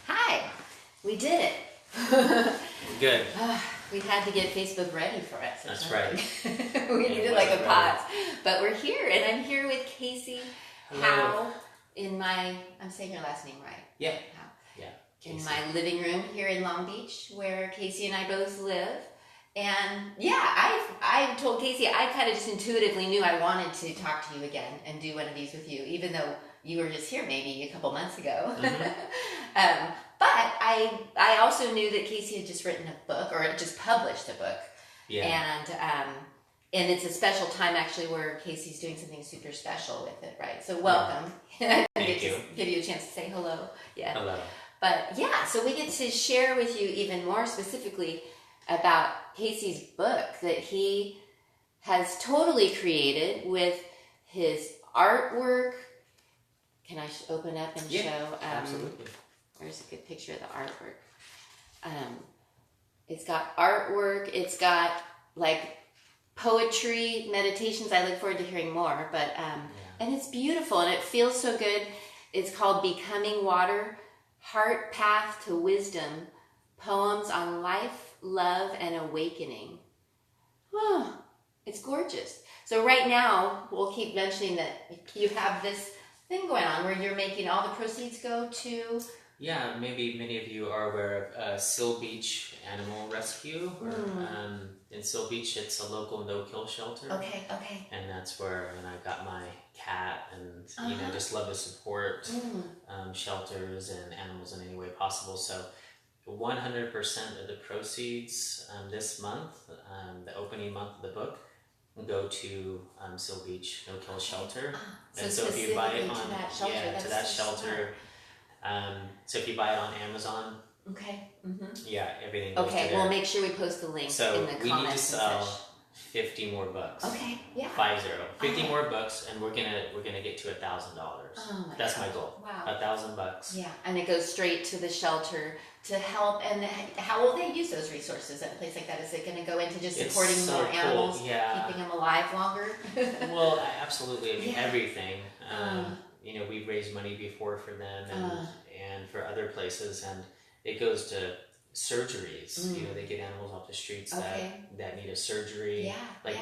Hi, we did it. Good. We had to get Facebook ready for us. That's right. We needed like a pause. But we're here, and I'm here with Cayce Howe in my, I'm saying her last name right. Yeah. Howe. Yeah. In Cayce. my living room here in Long Beach, where Cayce and I both live. And yeah, I told Cayce I kind of just intuitively knew I wanted to talk to you again and do one of these with you, even though you were just here maybe a couple months ago. Mm-hmm. But I also knew that Cayce had just written a book, or just published a book. Yeah. And it's a special time actually where Cayce's doing something super special with it, right? So welcome. I Thank you. Give you a chance to say hello. Yeah. Hello. But yeah, so we get to share with you even more specifically about Cayce's book that he has totally created with his artwork. Can I open up and show? Absolutely. There's a good picture of the artwork. It's got artwork. It's got like poetry, meditations. I look forward to hearing more. But and it's beautiful and it feels so good. It's called Becoming Water: Heart Path to Wisdom. Poems on life, love, and awakening. Oh, it's gorgeous. So right now, we'll keep mentioning that you have this thing going on where you're making all the proceeds go to... Yeah, maybe many of you are aware of Seal Beach Animal Rescue. In Seal Beach, it's a local no-kill shelter. Okay. And that's where I got my cat and, just love to support shelters and animals in any way possible. So 100% of the proceeds this month, the opening month of the book, go to Seal Beach No-Kill Shelter. And so if you buy it on to that shelter, so if you buy it on Amazon, everything goes to there. We'll make sure we post the link in the comments. We need to sell 50 more books. 50 more books, and we're gonna get to $1,000. That's my goal. Wow. $1,000. Yeah, and it goes straight to the shelter to help. And how will they use those resources at a place like that? Is it going to go into just supporting more animals, keeping them alive longer? Well, absolutely. I mean, everything. We've raised money before for them and for other places, and it goes to surgeries. They get animals off the streets that need a surgery.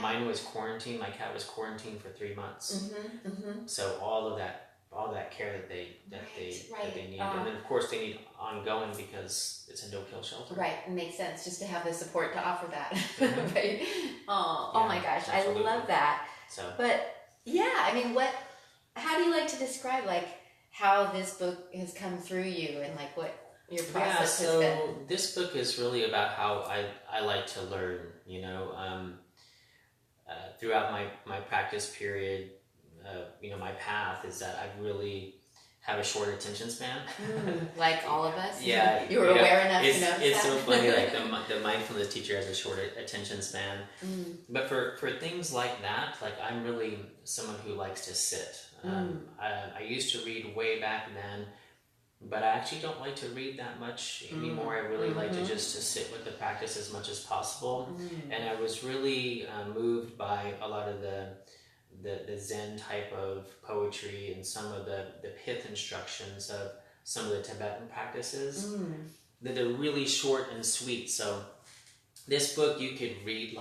Mine was quarantined. My cat was quarantined for 3 months. So all of that care that they need, and then of course they need ongoing because it's a no-kill shelter. Right, it makes sense just to have the support to offer that. Right. Oh my gosh, absolutely. I love that. So, but I mean, how do you like to describe how this book has come through you and what your process has been? So this book is really about how I like to learn. Throughout my practice period, my path is that I really have a short attention span. Like all of us? Yeah. You were aware enough to notice that? It's so funny, the mindfulness teacher has a short attention span. But for things like that, I'm really someone who likes to sit. I used to read way back then, but I actually don't like to read that much anymore. I really like to sit with the practice as much as possible. And I was really moved by a lot of the Zen type of poetry and some of the pith instructions of some of the Tibetan practices that are really short and sweet. So this book you could read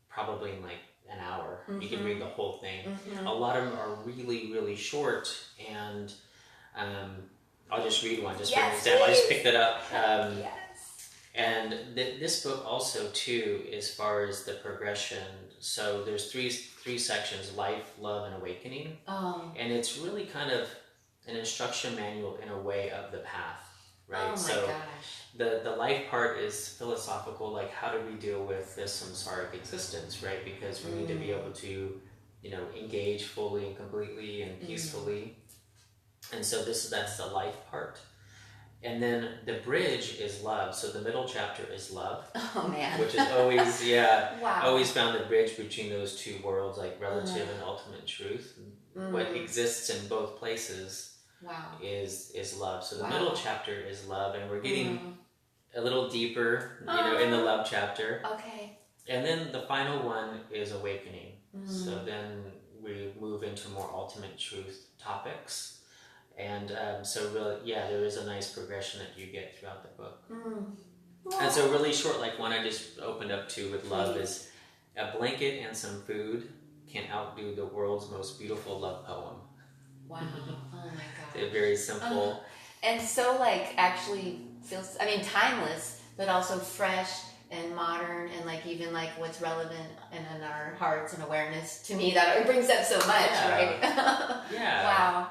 probably in an hour. You can read the whole thing. A lot of them are really, really short, and I'll just read one just for an example. I just picked it up. And this book also too, as far as the progression, so there's three sections: life, love, and awakening. And it's really kind of an instruction manual in a way of the path, right? Oh my gosh. The life part is philosophical, how do we deal with this samsaric existence, right? Because we need to be able to, engage fully and completely and peacefully. And so that's the life part. And then the bridge is love. So the middle chapter is love. Oh man. Which is always, wow. Always found the bridge between those two worlds, relative and ultimate truth. What exists in both places is love. So the middle chapter is love, and we're getting a little deeper, in the love chapter. Okay. And then the final one is awakening. So then we move into more ultimate truth topics. And so really, yeah, there is a nice progression that you get throughout the book. Mm. And so really short, like one I just opened up to with love is a blanket and some food can outdo the world's most beautiful love poem. Wow. Oh my God. They're very simple. And so like actually feels, I mean, timeless, but also fresh and modern, and like even like what's relevant in our hearts and awareness. To me, that it brings up so much, right? Yeah. Wow.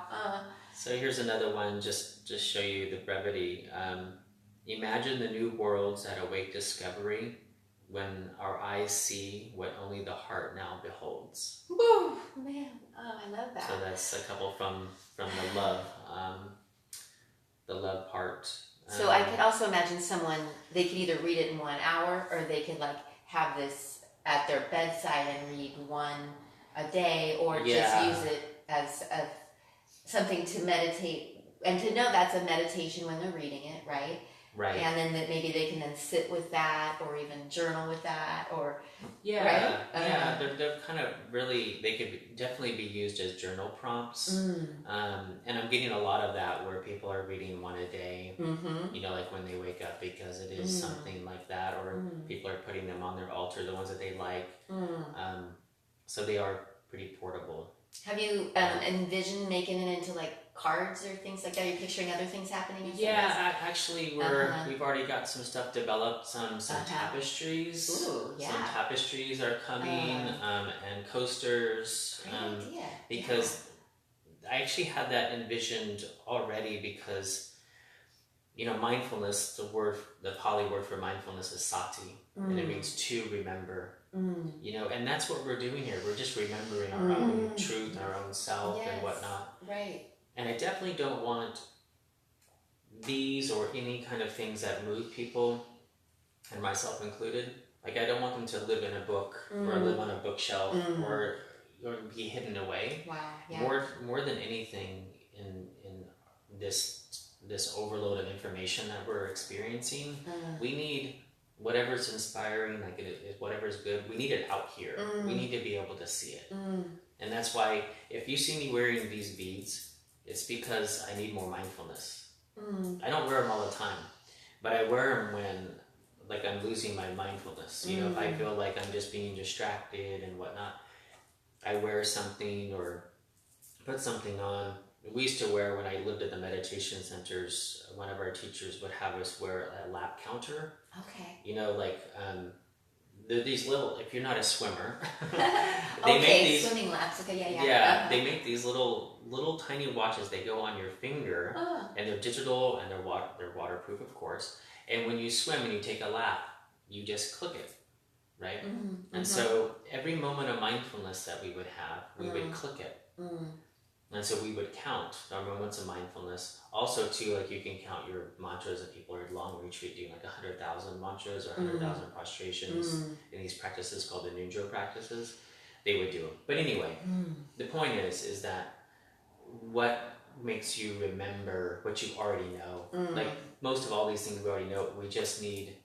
So here's another one, just show you the brevity. Imagine the new worlds that await discovery when our eyes see what only the heart now beholds. Woo, man. Oh, I love that. So that's a couple from the love part. So I could also imagine someone, they could either read it in 1 hour, or they could like have this at their bedside and read one a day, or just use it as something to meditate, and to know that's a meditation when they're reading it, right? Right. And then that maybe they can then sit with that, or even journal with that, or yeah, right? they're kind of really, they could definitely be used as journal prompts. And I'm getting a lot of that where people are reading one a day, you know, like when they wake up, because it is something like that, or people are putting them on their altar, the ones that they like. So they are pretty portable. Have you envisioned making it into like cards or things like that? Are you picturing other things happening? Yeah, actually, we've already got some stuff developed. Some tapestries. Ooh, yeah. Some tapestries are coming, and coasters. Great idea. Because I actually had that envisioned already, because you know, mindfulness, the Pali word for mindfulness is sati, and it means to remember. You know, and that's what we're doing here. We're just remembering our own truth, our own self, and whatnot. Right. And I definitely don't want these or any kind of things that move people, and myself included. Like, I don't want them to live in a book or live on a bookshelf or be hidden away. Wow. Yeah. More than anything in this overload of information that we're experiencing, we need whatever's inspiring, like whatever's good, we need it out here. We need to be able to see it. And that's why if you see me wearing these beads, it's because I need more mindfulness. I don't wear them all the time, but I wear them when like I'm losing my mindfulness. You know, if I feel like I'm just being distracted and whatnot, I wear something or put something on. We used to wear, when I lived at the meditation centers, one of our teachers would have us wear a lap counter. Okay. You know, like these little, if you're not a swimmer, they make these swimming laps. Okay, yeah. They make these little tiny watches. They go on your finger, and they're digital, and they're waterproof, of course. And when you swim and you take a lap, you just click it, right? And so every moment of mindfulness that we would have, we would click it. And so we would count our moments of mindfulness. Also, too, like you can count your mantras. If people are at long retreat doing like 100,000 mantras or 100,000 prostrations in these practices called the Nudra practices, they would do them. But anyway, the point is that what makes you remember what you already know. Like most of all these things we already know, we just need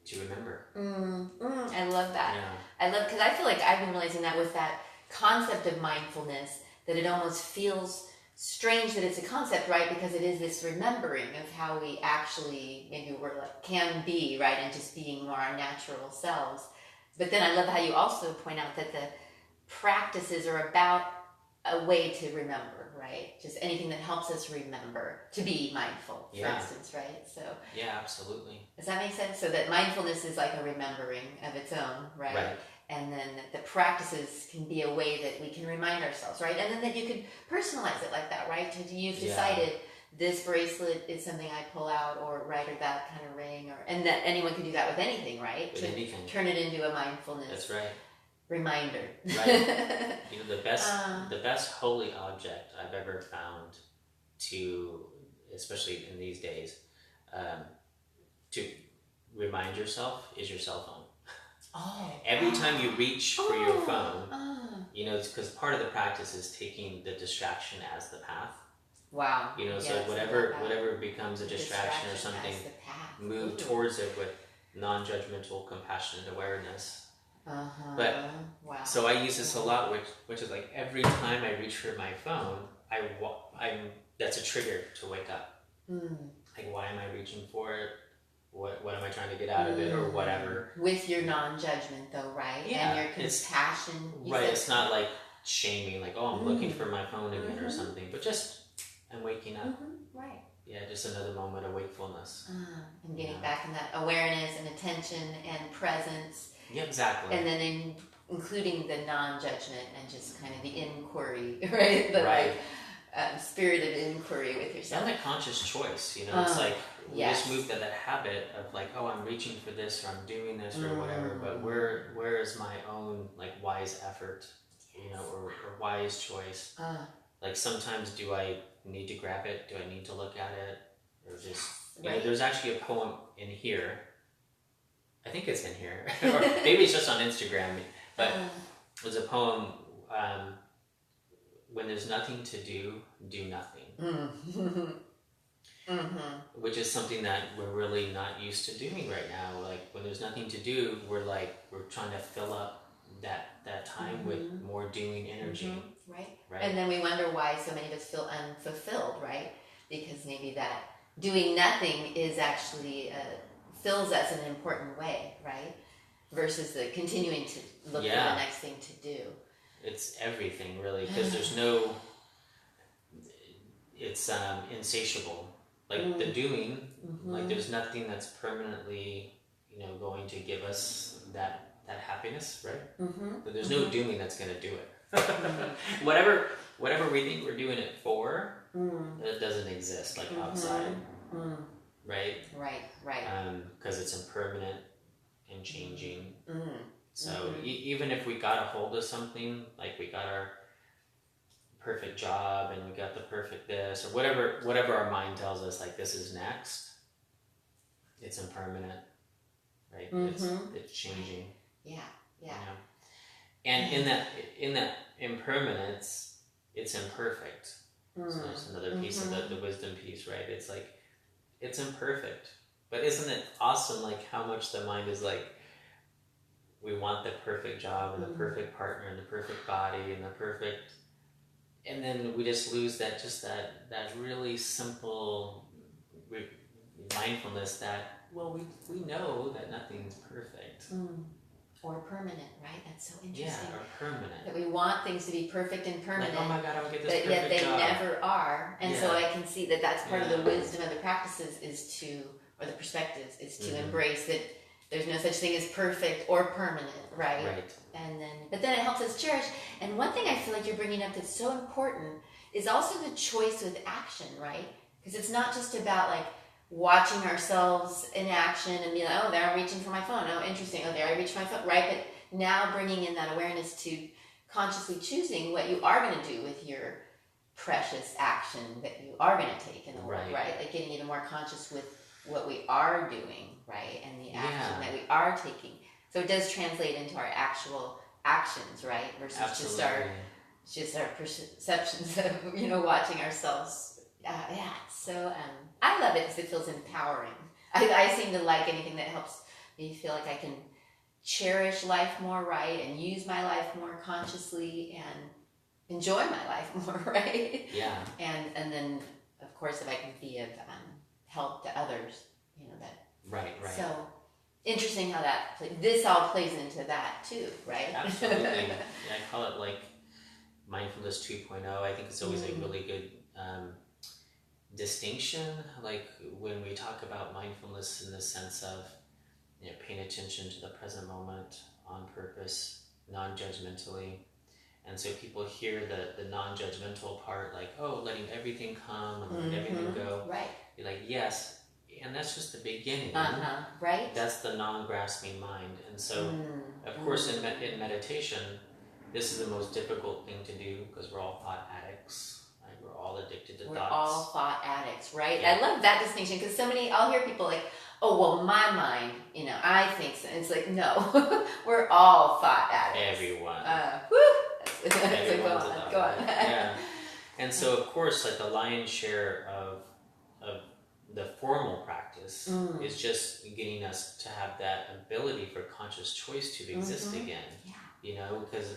to remember. I love that. Yeah. I love, because I feel like I've been realizing that with that concept of mindfulness, that it almost feels strange that it's a concept, right? Because it is this remembering of how we actually maybe we're like can be, right, and just being more our natural selves. But then I love how you also point out that the practices are about a way to remember, right? Just anything that helps us remember to be mindful, for instance, right? So yeah, absolutely. Does that make sense? So that mindfulness is like a remembering of its own, right? And then the practices can be a way that we can remind ourselves, right? And then that you could personalize it like that, right? You've decided this bracelet is something I pull out, or right, or that kind of ring, and that anyone can do that with anything, right? With anything. Turn it into a mindfulness. That's right. Reminder. Right. You know, the best holy object I've ever found to, especially in these days, to remind yourself is your cell phone. Every time you reach for your phone, you know, because part of the practice is taking the distraction as the path. Wow. You know, so whatever becomes a distraction or something, move towards it with non-judgmental, compassionate awareness. But so I use this a lot, which is like every time I reach for my phone, that's a trigger to wake up. Mm. Like, why am I reaching for it? What am I trying to get out of it, or whatever? With your non-judgment, though, right? Yeah, and your compassion. Right. It's not like shaming, like, oh, I'm looking for my phone again or Mm-hmm. something, but just I'm waking up. Mm-hmm. Right. Yeah, just another moment of wakefulness. And getting back in that awareness and attention and presence. Yeah, exactly. And then including the non-judgment and just kind of the inquiry, right? The right. Spirited inquiry with yourself. And a conscious choice, you know. It's like we yes. just moved to that habit of like, oh, I'm reaching for this, or I'm doing this, or whatever. But where is my own like wise effort, you know, or wise choice? Like sometimes, do I need to grab it? Do I need to look at it, or just? You know, there's actually a poem in here. I think it's in here, or maybe it's just on Instagram. But it was a poem. When there's nothing to do, do nothing. Mm-hmm. Which is something that we're really not used to doing right now. Like when there's nothing to do, we're trying to fill up that time with more doing energy. Right. And then we wonder why so many of us feel unfulfilled, right? Because maybe that doing nothing is actually fills us in an important way, right? Versus the continuing to look for the next thing to do. It's everything, really, because there's no... It's insatiable. Like the doing, like there's nothing that's permanently, you know, going to give us that happiness, right? But there's no doing that's going to do it. Whatever we think we're doing it for, it doesn't exist, like outside, right? Right. Because it's impermanent and changing. So even if we got a hold of something, like we got our perfect job and we got the perfect this, or whatever our mind tells us, like this is next, it's impermanent, right? It's changing. Yeah. You know? And in that impermanence, it's imperfect. So there's another piece of the wisdom piece, right? It's like, it's imperfect. But isn't it awesome, like how much the mind is like, we want the perfect job and the perfect partner and the perfect body and the perfect... And then we just lose that really simple mindfulness that, well, we know that nothing's perfect. Or permanent, right? That's so interesting. Yeah, or permanent. That we want things to be perfect and permanent. Like, oh my God, I would get this but perfect yet they job. Never are. And so I can see that that's part of the wisdom of the practices is to, or the perspectives, is to embrace that there's no such thing as perfect or permanent, right? Right. But then it helps us cherish. And one thing I feel like you're bringing up that's so important is also the choice with action, right? Because it's not just about like watching ourselves in action and be like, oh, there I'm reaching for my phone. Oh, interesting. Oh, there I reached my phone, right? But now bringing in that awareness to consciously choosing what you are going to do with your precious action that you are going to take in the world, right? Like getting even more conscious with what we are doing, right? And the action that we are taking. So it does translate into our actual actions, right? Versus just our perceptions of, you know, watching ourselves. So I love it because it feels empowering. I seem to like anything that helps me feel like I can cherish life more, right? And use my life more consciously and enjoy my life more, right? Yeah. And then, of course, if I can be of help to others, you know, that. Right. So interesting how this all plays into that too, right? Absolutely. I call it like mindfulness 2.0. I think it's always a really good distinction. Like when we talk about mindfulness in the sense of, you know, paying attention to the present moment on purpose, non-judgmentally. And so people hear the non-judgmental part, like, oh, letting everything come and letting everything go. Right. You're like, yes. And that's just the beginning. Right. That's the non-grasping mind. And so, of course, in meditation, this is the most difficult thing to do because we're all thought addicts. Right? We're all addicted to thoughts. We're all thought addicts, right? Yeah. I love that distinction because I'll hear people like, oh, well, my mind, you know, I think so. And it's like, no, we're all thought addicts. Everyone. Everyone's go on. Yeah. And so, of course, like the lion's share of the formal practice is just getting us to have that ability for conscious choice to exist again. Yeah. You know, because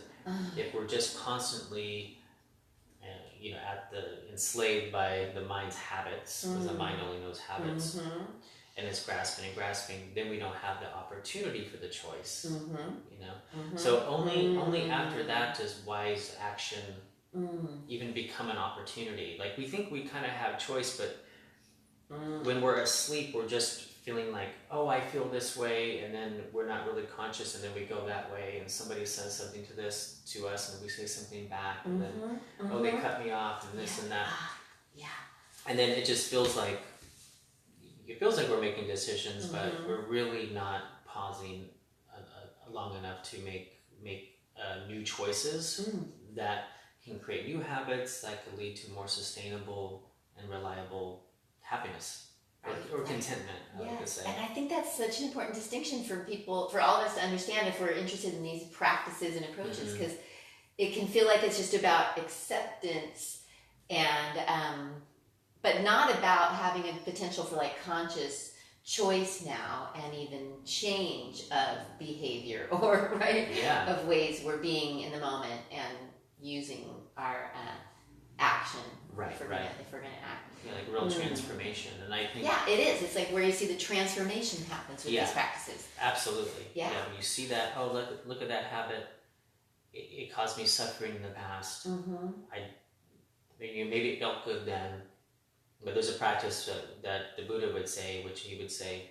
if we're just constantly enslaved by the mind's habits, because the mind only knows habits, and it's grasping and grasping, then we don't have the opportunity for the choice. So only after that does wise action even become an opportunity. Like, we think we kind of have choice, but when we're asleep, we're just feeling like, oh, I feel this way, and then we're not really conscious, and then we go that way, and somebody says something to us, and we say something back, and then, oh, they cut me off, and this and that. And then it just feels like, we're making decisions, but we're really not pausing long enough to make new choices that can create new habits that could lead to more sustainable and reliable happiness. Or contentment, I like to say. And I think that's such an important distinction for people, for all of us to understand if we're interested in these practices and approaches, because it can feel like it's just about acceptance and but not about having a potential for like conscious choice now and even change of behavior or of ways we're being in the moment and using our action if we're gonna act. Like real transformation, and I think it is. It's like where you see the transformation happens with these practices. Absolutely. When you see that, oh, look at that habit. It caused me suffering in the past. Maybe it felt good then, but there's a practice that the Buddha would say, which he would say,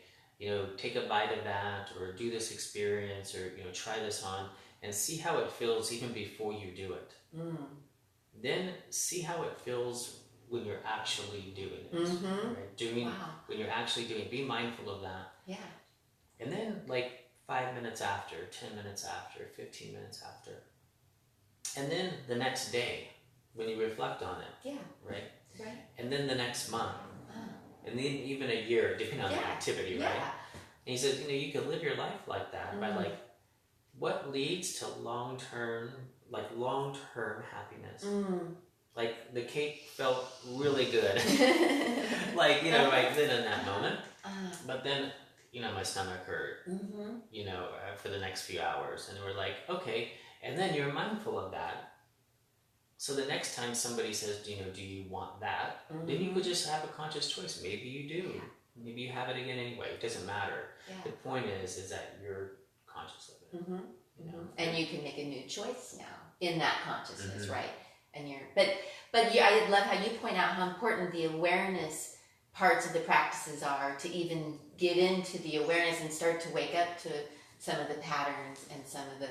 take a bite of that, or do this experience, or try this on, and see how it feels even before you do it. Then see how it feels when you're actually doing it. When you're actually doing it, be mindful of that. And then, like, 5 minutes after, 10 minutes after, 15 minutes after, and then the next day when you reflect on it, right? And then the next month, and then even a year, depending on the activity, right? And he says, you can live your life like that by like, what leads to long-term happiness? Like, the cake felt really good, like, right then in that moment. But then, my stomach hurt, for the next few hours. And we're like, okay. And then you're mindful of that. So the next time somebody says, do you want that? Then you could just have a conscious choice. Maybe you do. Maybe you have it again anyway. It doesn't matter. The point is that you're conscious of it. And you can make a new choice now in that consciousness, right? And I love how you point out how important the awareness parts of the practices are, to even get into the awareness and start to wake up to some of the patterns and some of the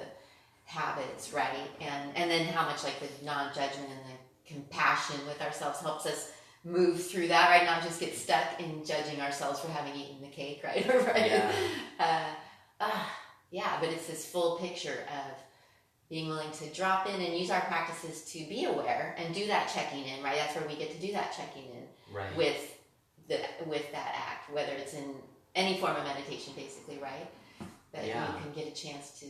habits, right? And then how much like the non-judgment and the compassion with ourselves helps us move through that, right? Not just get stuck in judging ourselves for having eaten the cake, right? But it's this full picture of being willing to drop in and use our practices to be aware and do that checking in, right? That's where we get to do that checking in with that act, whether it's in any form of meditation, basically, right? That you can get a chance to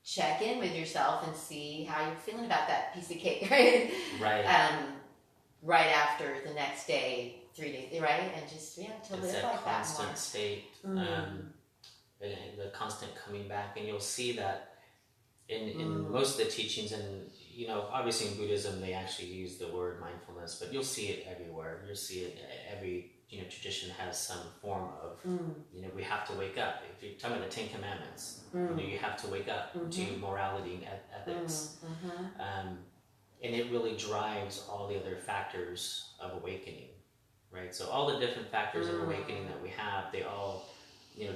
check in with yourself and see how you're feeling about that piece of cake, right? Right after the next day, 3 days, right? And just, to live like that more. It's that constant state, and the constant coming back. And you'll see that in most of the teachings, and obviously in Buddhism they actually use the word mindfulness, but you'll see it everywhere. You'll see it every tradition has some form of we have to wake up. If you're talking about the 10 Commandments, you have to wake up to morality and ethics, and it really drives all the other factors of awakening, right? So all the different factors of awakening that we have, they all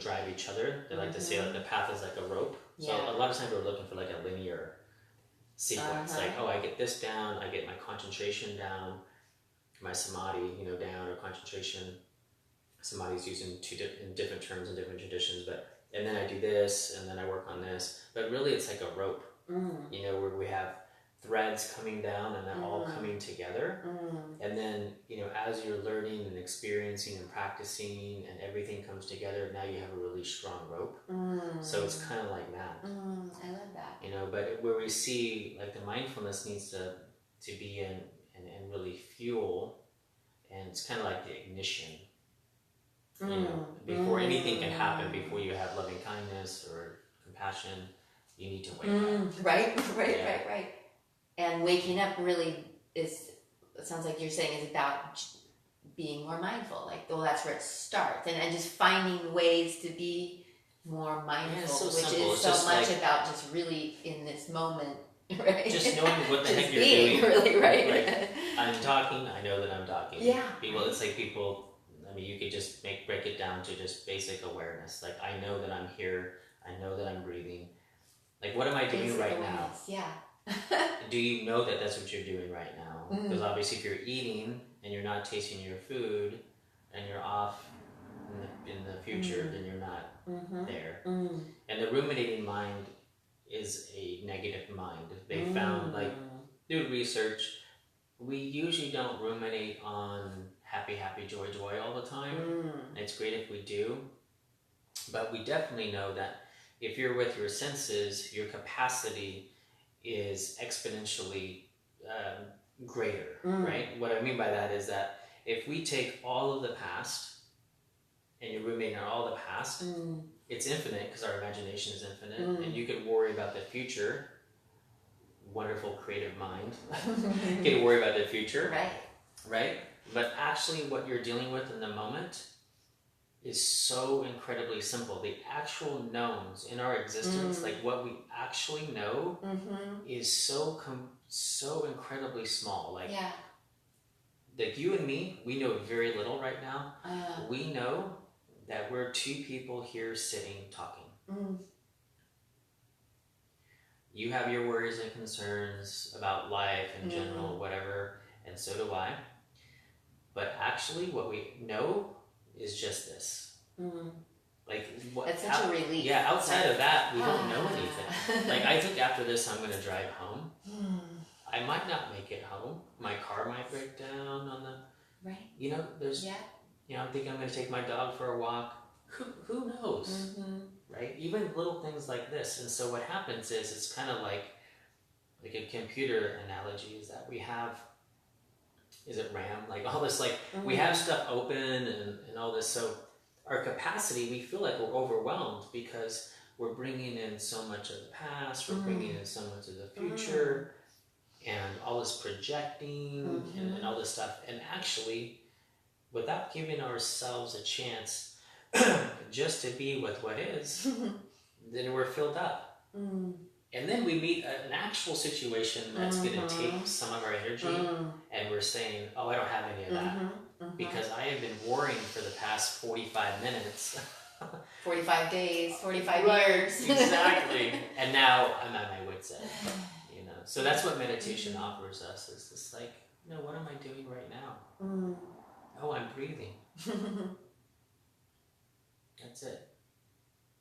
drive each other. They like to say that the path is like a rope. So a lot of times we're looking for like a linear sequence. Like, oh, I get this down, I get my concentration down, my samadhi, down, or concentration. Samadhi is used in different terms in different traditions, and then I do this, and then I work on this. But really, it's like a rope, where we have threads coming down and they're all coming together. And then, as you're learning and experiencing and practicing and everything comes together, now you have a really strong rope. So it's kind of like that. I love that. But where we see, like, the mindfulness needs to be in and really fuel, and it's kind of like the ignition. Before anything can happen, before you have loving kindness or compassion, you need to wake up. Right. And waking up really it sounds like you're saying, is about being more mindful. Like, well, that's where it starts, and just finding ways to be more mindful, it's so which simple. is It's so much about just really in this moment, right? Just knowing what the just heck you're being, doing. really, right? Like, I'm talking, I know that I'm talking. Yeah. People, it's like people, I mean, you could just break it down to just basic awareness. Like, I know that I'm here. I know that I'm breathing. Like, what am I doing Basic right awareness, now? Yeah. Do you know that that's what you're doing right now? Mm. Because obviously, if you're eating and you're not tasting your food, and you're off in the future, then you're not there. And the ruminating mind is a negative mind. They found, like, through research, we usually don't ruminate on happy, joy all the time. It's great if we do, but we definitely know that if you're with your senses, your capacity is exponentially greater, right? What I mean by that is that if we take all of the past and you're ruminating on all the past, it's infinite because our imagination is infinite, and you could worry about the future. Wonderful creative mind. You can worry about the future, right? But actually, what you're dealing with in the moment is so incredibly simple. The actual knowns in our existence, like what we actually know, is so incredibly small. Like, like you and me, we know very little right now. We know that we're two people here sitting talking. You have your worries and concerns about life in general, whatever, and so do I. But actually, what we know is just this. Like, what? That's such a relief. Yeah, outside of that, we don't know anything. Like, I think after this, I'm going to drive home. I might not make it home. My car might break down on the... Right. You know, there's... Yeah. You know, I'm thinking I'm going to take my dog for a walk. Who knows? Right? Even little things like this. And so what happens is, it's kind of like a computer analogy is that we have... Is it RAM? Like all this, like we have stuff open and all this. So our capacity, we feel like we're overwhelmed because we're bringing in so much of the past, we're bringing in so much of the future, and all this projecting and all this stuff. And actually, without giving ourselves a chance just to be with what is, then we're filled up. And then we meet an actual situation that's going to take some of our energy, and we're saying, oh, I don't have any of that, because I have been worrying for the past 45 minutes. 45 days, 45 years. Exactly. And now I'm at my wit's end. You know, so that's what meditation offers us, is this like, no, what am I doing right now? Oh, I'm breathing. That's it.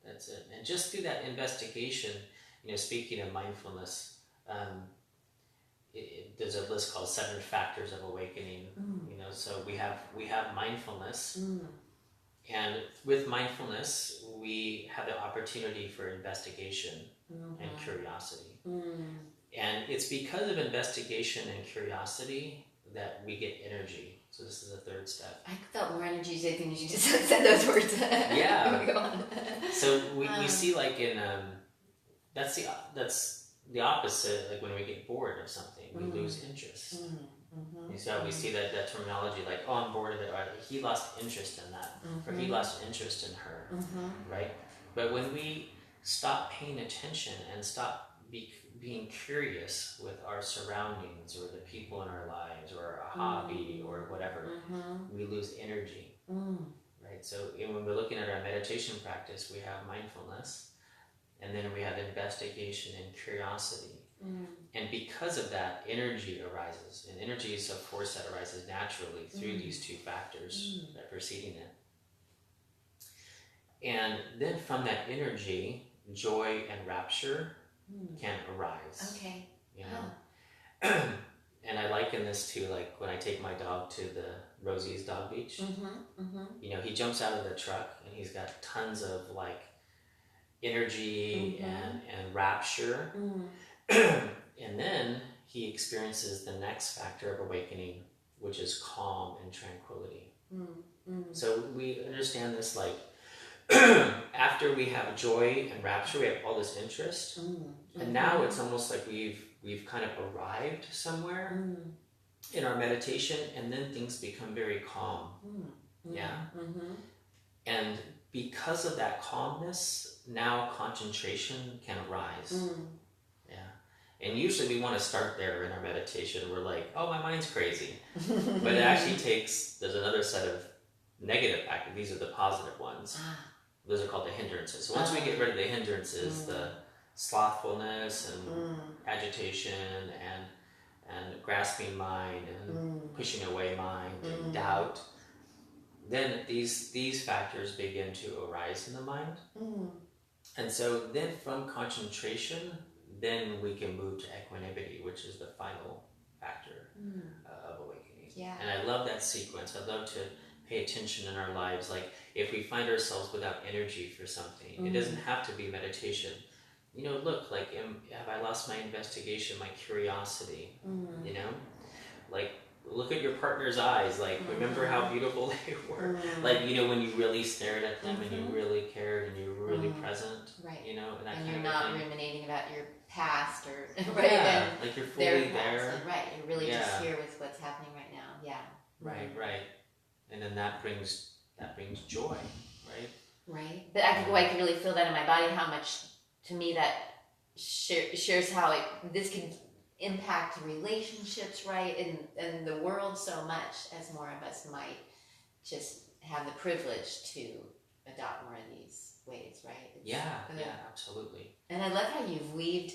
That's it. And just through that investigation, you know, speaking of mindfulness, there's a list called 7 Factors of Awakening. You know, so we have mindfulness, and with mindfulness, we have the opportunity for investigation and curiosity. And it's because of investigation and curiosity that we get energy. So this is the third step. I felt more energy as soon as you just said those words. Yeah. Go on. So we see, like, in that's the opposite. Like when we get bored of something, we lose interest. You see how we see that terminology, like, oh, I'm bored of it, or he lost interest in that, or he lost interest in her, right? But when we stop paying attention and stop being curious with our surroundings or the people in our lives or a hobby or whatever, we lose energy, right? So when we're looking at our meditation practice, we have mindfulness, and then we have investigation and curiosity. And because of that, energy arises. And energy is a force that arises naturally through these 2 factors that are preceding it. And then from that energy, joy and rapture can arise. Okay. You know? And I liken this to, like, when I take my dog to the Rosie's Dog Beach. You know, he jumps out of the truck and he's got tons of, like, energy and rapture. And then he experiences the next factor of awakening, which is calm and tranquility. So we understand this, like, after we have joy and rapture, we have all this interest, and now it's almost like we've kind of arrived somewhere, in our meditation, and then things become very calm. Yeah. And because of that calmness, now concentration can arise. Yeah. And usually we want to start there in our meditation. We're like, oh, my mind's crazy. But it actually there's another set of negative factors. These are the positive ones. Those are called the hindrances. So once we get rid of the hindrances, the slothfulness and agitation and grasping mind and pushing away mind and doubt, then these factors begin to arise in the mind. And so then from concentration, then we can move to equanimity, which is the final factor of awakening. Yeah. And I love that sequence. I love to pay attention in our lives. Like if we find ourselves without energy for something, it doesn't have to be meditation. You know, look, like, have I lost my investigation, my curiosity? You know, like, look at your partner's eyes. Like, remember how beautiful they were. Like, you know, when you really stared at them and you really cared and you were really present. Right. You know, and you're not ruminating about your past or yeah, like you're fully there. Right. You're really just here with what's happening right now. Yeah. Right. And then that brings joy, right? Right. But I can really feel that in my body. How much to me that shares how this can impact relationships, right, and the world so much, as more of us might just have the privilege to adopt more of these ways, right? Yeah, absolutely. And I love how you've weaved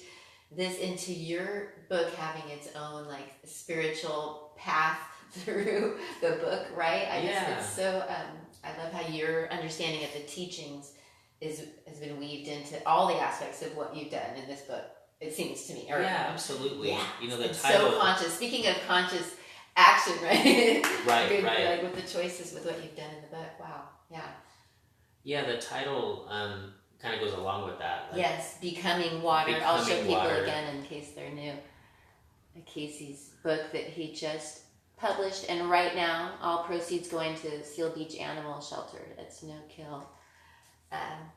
this into your book, having its own like spiritual path through the book, right? It's so I love how your understanding of the teachings has been weaved into all the aspects of what you've done in this book. It seems to me. Absolutely. Yeah. You know, the it's title. So conscious. Speaking of conscious action, right? Right. Like with the choices, with what you've done in the book. Wow. Yeah. Yeah, the title kind of goes along with that. Like, yes, Becoming Water. I'll show people again in case they're new. Cayce's book that he just published, and right now all proceeds going to Seal Beach Animal Shelter. It's no kill.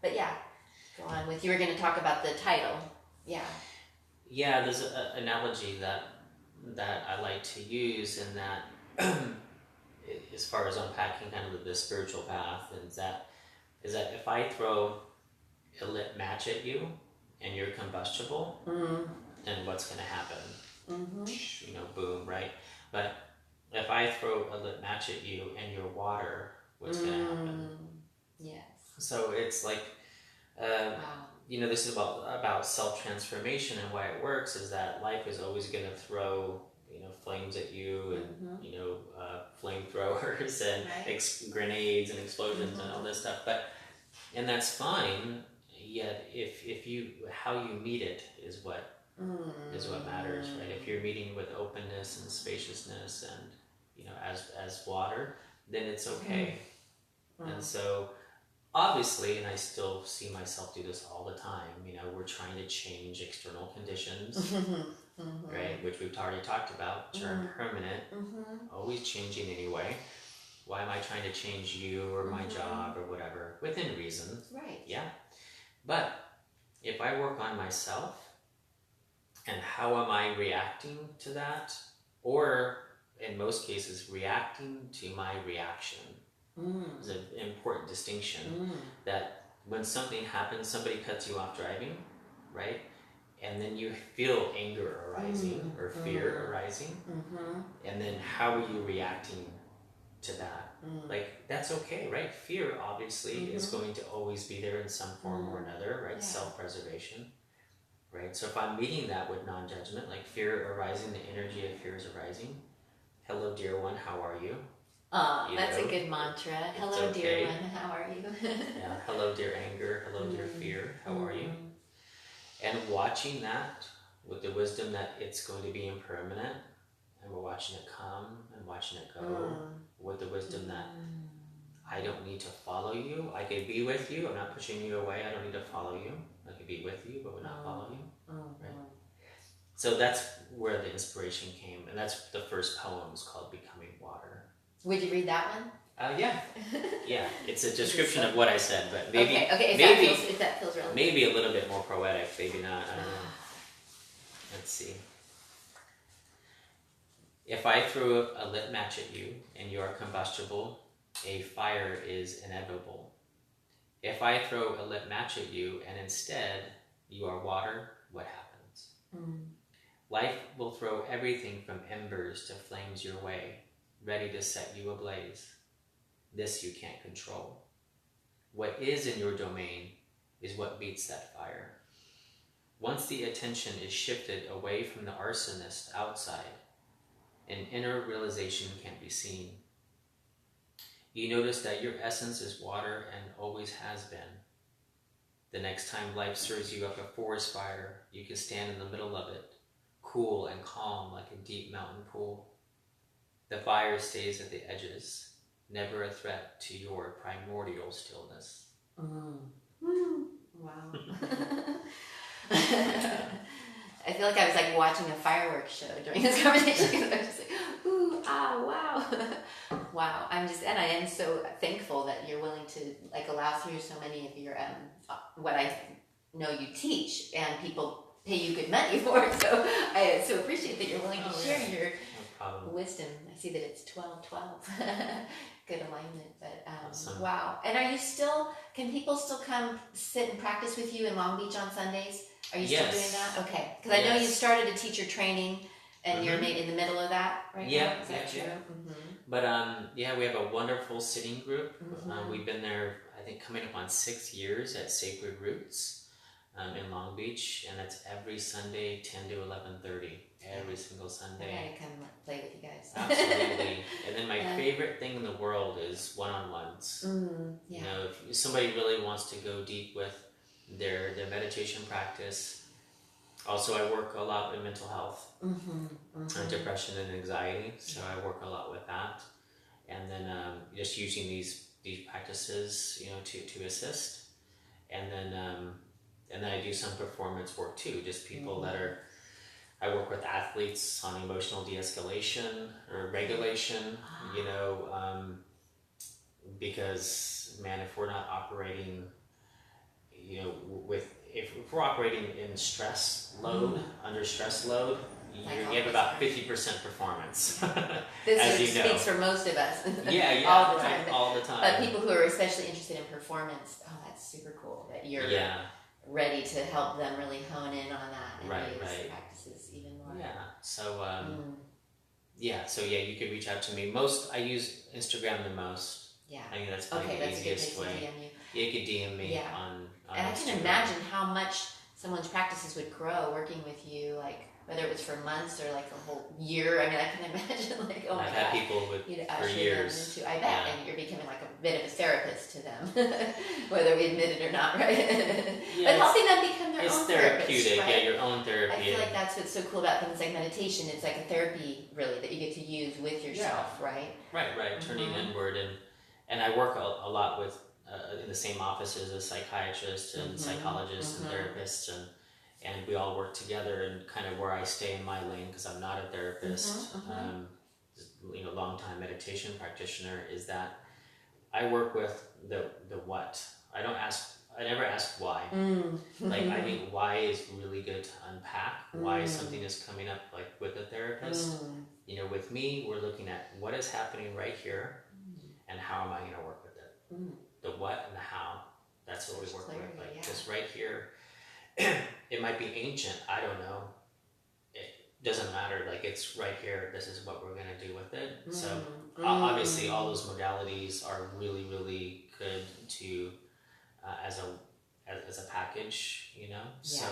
But yeah, go on with. You were going to talk about the title. Yeah. Yeah, there's an analogy that I like to use in that, as far as unpacking kind of the spiritual path, is that if I throw a lit match at you and you're combustible, then what's going to happen? You know, boom, right? But if I throw a lit match at you and you're water, what's going to happen? Yes. So it's like, you know, this is about self-transformation, and why it works is that life is always going to throw, you know, flames at you and, you know, flamethrowers and grenades and explosions and all this stuff. And that's fine. Yet how you meet it is what matters, right? If you're meeting with openness and spaciousness and, you know, as water, then it's okay. And so, obviously, and I still see myself do this all the time, you know, we're trying to change external conditions, right? Which we've already talked about, which are impermanent, always changing anyway. Why am I trying to change you or my job or whatever? Within reason. Right. Yeah. But if I work on myself, and how am I reacting to that? Or, in most cases, reacting to my reaction. Is an important distinction, that when something happens, somebody cuts you off driving, right? And then you feel anger arising or fear arising. And then how are you reacting to that? Like, that's okay, right? Fear, obviously, is going to always be there in some form or another, right? Yeah. Self-preservation, right? So if I'm meeting that with non-judgment, like fear arising, the energy of fear is arising. Hello, dear one, how are you? That's a good mantra. Hello, dear one, how are you? Yeah, hello, dear anger. Hello, dear fear. How are you? And watching that with the wisdom that it's going to be impermanent, and we're watching it come and watching it go, with the wisdom that I don't need to follow you. I could be with you. I'm not pushing you away. I don't need to follow you. I could be with you, but would not follow you. Right? So that's where the inspiration came, and that's the first poem is called Becoming Water. Would you read that one? Yeah. It's a description of what I said, but maybe if that feels relevant. Maybe a little bit more poetic, maybe not. I don't know. Let's see. If I throw a lit match at you and you are combustible, a fire is inevitable. If I throw a lit match at you and instead you are water, what happens? Life will throw everything from embers to flames your way, ready to set you ablaze. This you can't control. What is in your domain is what beats that fire. Once the attention is shifted away from the arsonist outside, an inner realization can be seen. You notice that your essence is water and always has been. The next time life serves you up a forest fire, you can stand in the middle of it, cool and calm like a deep mountain pool. The fire stays at the edges, never a threat to your primordial stillness. Wow. I feel like I was like watching a fireworks show during this conversation because I was just like, ooh, ah, wow. Wow. And I am so thankful that you're willing to like allow through so many of your, what I know you teach and people pay you good money for it. So I so appreciate that you're willing to share your wisdom. I see that it's 12-12. Good alignment, but awesome. Wow. And are you still, can people still come sit and practice with you in Long Beach on Sundays? Are you still doing that? Okay. Because I know you started a teacher training and you're maybe in the middle of that right now. Is that true? But we have a wonderful sitting group. We've been there, I think, coming up on 6 years at Sacred Roots in Long Beach, and that's every Sunday, 10 to 11:30, every single Sunday. I gotta come play with you guys. Absolutely. And then my favorite thing in the world is one-on-ones. You know, if somebody really wants to go deep with their meditation practice. Also, I work a lot with mental health, depression and anxiety. So I work a lot with that, and then just using these practices, you know, to assist, and then I do some performance work too. Just people that are. I work with athletes on emotional de-escalation or regulation. You know, because man, if we're not operating, you know, if we're operating in stress load, under stress load, you have about 50% performance. This as you know. speaks for most of us. Yeah, all the time. All the time. But people who are especially interested in performance, that's super cool that you're ready to help them really hone in on that and use practices even more. Yeah. So so you could reach out to me. I use Instagram the most. Yeah. I think that's probably the easiest way. You could DM me on and I Instagram. can imagine how much someone's practices would grow working with you, like whether it was for months or like a whole year. I mean, I can imagine like, oh my God. I've had people for years. I bet, and you're becoming like a bit of a therapist to them, whether we admit it or not, right? But helping them become their own therapeutic, right? your own therapy. I feel like that's what's so cool about things like meditation. It's like a therapy, really, that you get to use with yourself, right? Right. Turning inward, and I work a lot with in the same offices as psychiatrists and psychologists and therapists, and we all work together. And kind of where I stay in my lane, because I'm not a therapist, long-time meditation practitioner, is that I work with the what. I never ask why. Like, I think why is really good to unpack. Why something is coming up, like with a therapist. You know, with me, we're looking at what is happening right here, and how am I going to work with it. The what and the how. That's what we work with. Like, just right here. It might be ancient. I don't know. It doesn't matter. Like, it's right here. This is what we're going to do with it. So obviously, all those modalities are really, really good to as a package. You know. So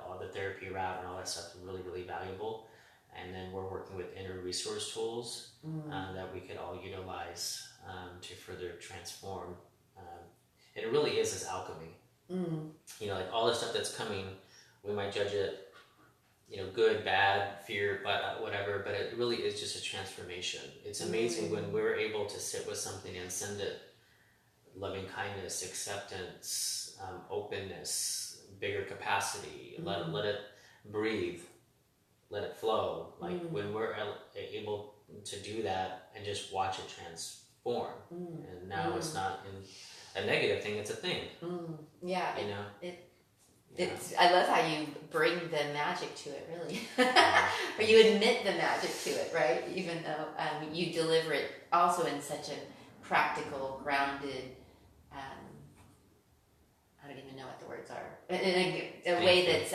all the therapy route and all that stuff is really, really valuable. And then we're working with inner resource tools that we could all utilize to further transform. And it really is this alchemy. You know, like all the stuff that's coming, we might judge it, you know, good, bad, fear, but whatever. But it really is just a transformation. It's amazing when we're able to sit with something and send it loving kindness, acceptance, openness, bigger capacity. Let it breathe. Let it flow. Like when we're able to do that and just watch it transform. And now it's not in a negative thing, it's a thing. Yeah. You know? I love how you bring the magic to it, really. Or you admit the magic to it, right? Even though you deliver it also in such a practical, grounded, I don't even know what the words are, in a way that's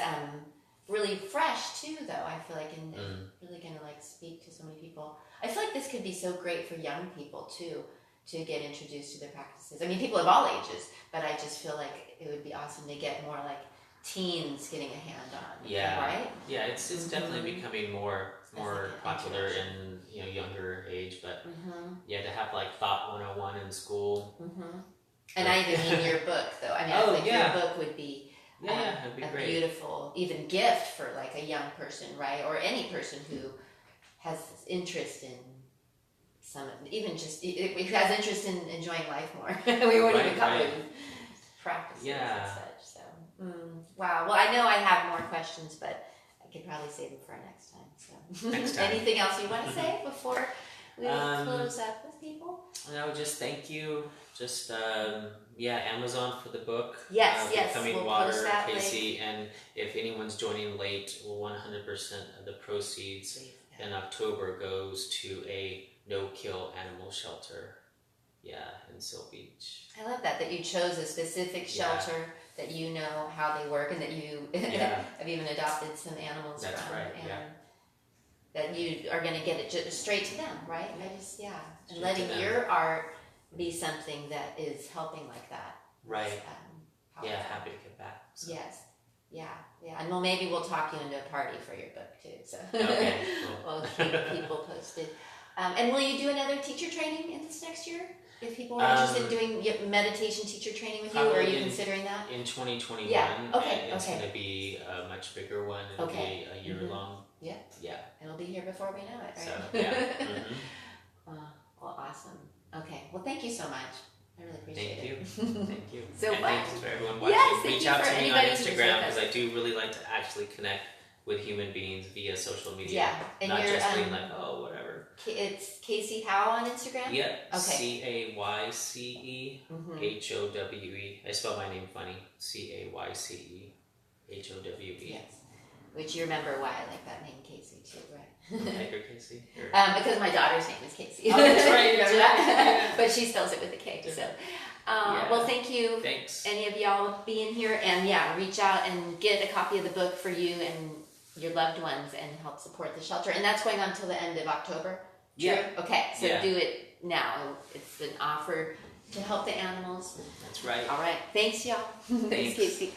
really fresh too, though. I feel like, and really going to like speak to so many people. I feel like this could be so great for young people too, to get introduced to the practices. I mean, people of all ages, but I just feel like it would be awesome to get more like teens getting a hand on. Yeah, right. Yeah, it's definitely becoming more popular in younger age, but yeah, to have like Thought 101 in school. And I even mean your book, though. I mean, I think your book would be that'd be a great. Beautiful even gift for like a young person, right? Or any person who has interest in even just who has interest in enjoying life more. We won't even cover practices and such. So, wow. Well, I know I have more questions, but I could probably save them for our next time. So, next time. Anything else you want to say before we close up with people? No, just thank you. Just Amazon for the book. Yes, Becoming we'll Water, post that Cayce, and if anyone's joining late, 100% of the proceeds in October goes to a no-kill animal shelter. In Seal Beach. I love that you chose a specific shelter that you know how they work and that you have even adopted some animals That's from. right. And that you are going to get it just straight to them, right? And letting your art be something that is helping like that. Right. Happy to get back. So. Yes. Yeah. And maybe we'll talk you into a party for your book too. So okay, cool. We'll keep people posted. And will you do another teacher training in this next year? If people are interested in doing meditation teacher training with you, or are you considering that? In 2021. Okay. It's going to be a much bigger one. It'll be a year long. Yeah. It'll be here before we know it, right? So, Well, awesome. Okay. Well, thank you so much. I really appreciate it. Thank you. So and much. thanks for everyone watching. Yes, Reach out to me on Instagram because I do really like to actually connect with human beings via social media. Yeah. And not you're, just being like, whatever. It's Cayce Howe on Instagram? Yep. Okay. Cayce Howe. I spell my name funny. Cayce Howe. Yes. Which you remember why I like that name, Cayce, too, right? Tiger Cayce? Because my daughter's name is Cayce. Oh, that's right. Remember that? But she spells it with a K. So, well, thank you. Thanks. Any of y'all being here, and reach out and get a copy of the book for you and your loved ones, and help support the shelter. And that's going on until the end of October. True? Yeah. Okay, so do it now. It's an offer to help the animals. That's right. All right. Thanks, y'all. Thanks, Cayce.